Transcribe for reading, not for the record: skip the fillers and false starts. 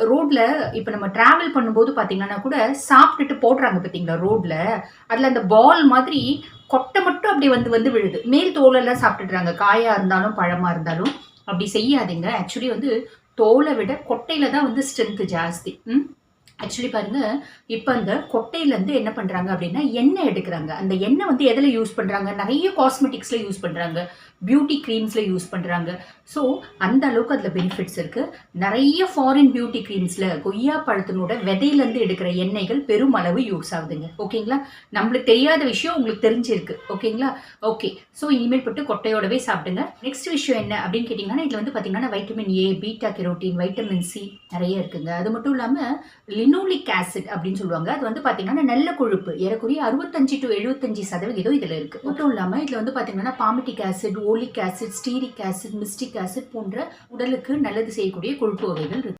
ரோட்ல இப்ப நம்ம டிராவல் பண்ணும்போது பார்த்தீங்கன்னா கூட சாப்பிட்டுட்டு போடுறாங்க பார்த்தீங்களா ரோட்ல. அதுல அந்த பால் மாதிரி கொட்டை மட்டும் அப்படியே வந்து வந்து விழுது. மேல் தோலெல்லாம் சாப்பிட்டுடுறாங்க. காயா இருந்தாலும், பழமா இருந்தாலும். அப்படி செய்யாதீங்க. ஆக்சுவலி வந்து தோல விட கொட்டையில தான் வந்து ஸ்ட்ரென்த் ஜாஸ்தி. ஆக்சுவலி பாருங்க, இப்ப அந்த கொட்டையிலருந்து என்ன பண்றாங்க அப்படின்னா, எண்ணெய் எடுக்குறாங்க. அந்த எண்ணெய் வந்து எதுல யூஸ் பண்றாங்க? நெறைய காஸ்மெட்டிக்ஸ்ல யூஸ் பண்றாங்க. பியூட்டி கிரீம்ஸ்ல யூஸ் பண்றாங்க. ஸோ, அந்த அளவுக்கு அதுல பெனிஃபிட்ஸ் இருக்கு. நெறைய ஃபாரின் பியூட்டி கிரீம்ஸ்ல கொய்யா பழத்தினோட விதையிலருந்து எடுக்கிற எண்ணெய்கள் பெருமளவு யூஸ் ஆகுதுங்க. ஓகேங்களா? நம்மளுக்கு தெரியாத விஷயம் உங்களுக்கு தெரிஞ்சிருக்கு. ஓகேங்களா? ஓகே. ஸோ, இனிமேல் பட்டு கொட்டையோடவே சாப்பிடுங்க. நெக்ஸ்ட் விஷயம் என்ன அப்படின்னு கேட்டீங்கன்னா, இதுல வந்து பாத்தீங்கன்னா, vitamin A, beta carotene, vitamin C நெறைய இருக்குங்க. அது மட்டும் இல்லாம லினோலிக் ஆசிட் அப்படின்னு சொல்லுவாங்க. அது வந்து பார்த்தீங்கன்னா, நல்ல கொழுப்பு. ஏறக்குறைய 65 to 75% இதுல இருக்கு. மட்டும் இல்லாம இதுல வந்து பார்த்தீங்கன்னா, பாமிட்டிக் acid, oleic acid, stearic acid, mystic acid போன்ற உடலுக்கு நல்லது செய்யக்கூடிய கொழுப்பு வகைகள் இருக்கு.